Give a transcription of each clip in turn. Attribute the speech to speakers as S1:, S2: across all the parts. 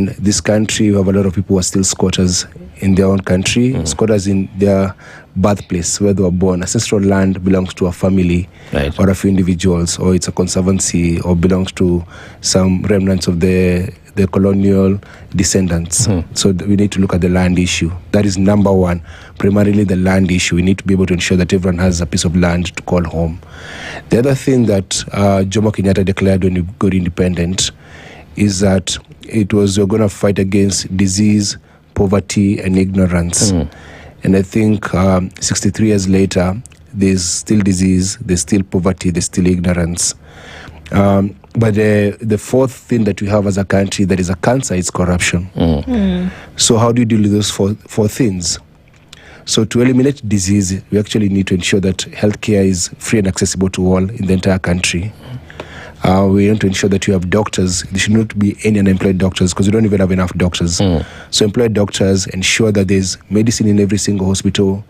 S1: And this country, we have a lot of people who are still squatters in their own country, squatters in their birthplace where they were born. Ancestral land belongs to a family or a few individuals, or it's a conservancy, or belongs to some remnants of the colonial descendants. So we need to look at the land issue. That is number one, primarily the land issue. We need to be able to ensure that everyone has a piece of land to call home. The other thing that Jomo Kenyatta declared when he got independent is that it was we're going to fight against disease, poverty, and ignorance. And I think 63 years later, there's still disease, there's still poverty, there's still ignorance. But the fourth thing that we have as a country that is a cancer is corruption. So how do you deal with those four things? So to eliminate disease, we actually need to ensure that healthcare is free and accessible to all in the entire country. We want to ensure that you have doctors. There should not be any unemployed doctors because we don't even have enough doctors. So employ doctors, ensure that there's medicine in every single hospital,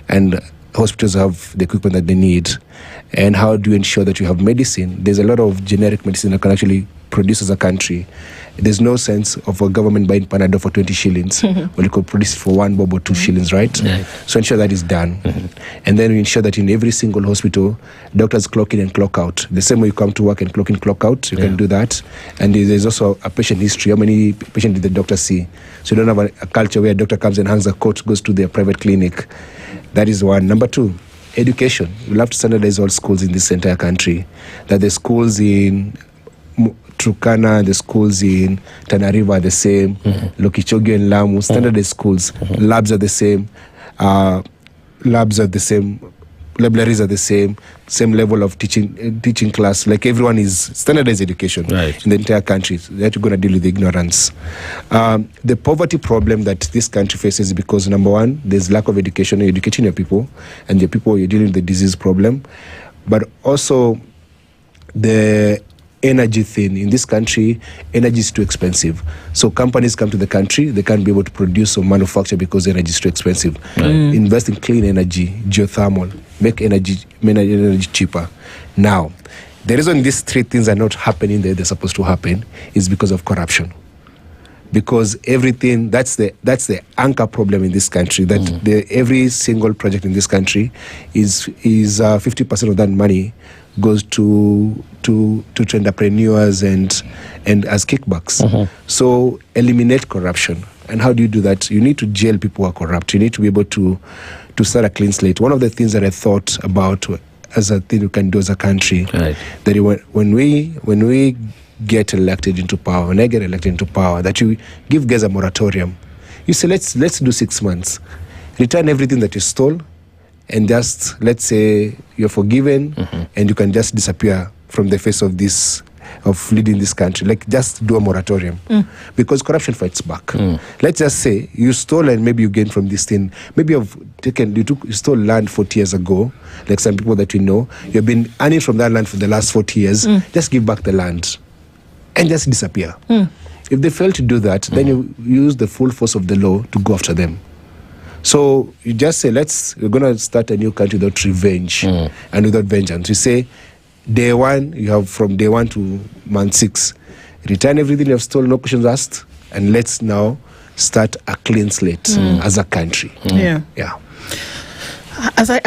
S1: and hospitals have the equipment that they need. And how do you ensure that you have medicine? There's a lot of generic medicine that can actually produce as a country. There's no sense of a government buying Panadol for 20 shillings when you could produce it for 1 bob or 2 shillings, right? So ensure that is done. And then we ensure that in every single hospital, doctors clock in and clock out. The same way you come to work and clock in, clock out, you can do that. And there's also a patient history. How many patients did the doctor see? So you don't have a culture where a doctor comes and hangs a coat, goes to their private clinic. That is one. Number two, education. We'll have to standardize all schools in this entire country. That the schools in Turkana, the schools in Tana River are the same, Lokichogio and Lamu, standardized schools. Labs are the same, libraries are the same level of teaching class. Like everyone is standardized education in the entire country. That you're going to deal with ignorance. The poverty problem that this country faces is because, number one, there's lack of education. You're educating your people, and your people, you're dealing with the disease problem. But also the energy thing. In this country, energy is too expensive. So companies come to the country, they can't be able to produce or manufacture because energy is too expensive. Invest in clean energy, geothermal, make energy cheaper. Now, the reason these three things are not happening the way they're supposed to happen is because of corruption. Because everything, that's the anchor problem in this country, that every single project in this country is 50% of that money goes to entrepreneurs and as kickbacks. So eliminate corruption. And how do you do that? You need to jail people who are corrupt. You need to be able to start a clean slate. One of the things that I thought about as a thing we can do as a country, that when we get elected into power, when I get elected into power, that you give guys a moratorium. You say, let's do 6 months. Return everything that you stole, and just, let's say, you're forgiven, and you can just disappear from the face of leading this country. Like, just do a moratorium. Because corruption fights back. Let's just say you stole and maybe you gained from this thing. Maybe you stole land 40 years ago, like some people that we know. You've been earning from that land for the last 40 years. Just give back the land and just disappear. If they fail to do that, then you use the full force of the law to go after them. So you just say, we're going to start a new country without revenge and without vengeance. You say, day one, you have from day 1 to month 6, return everything you have stolen, no questions asked, and let's now start a clean slate as a country.
S2: Yeah.
S1: Yeah.
S2: As I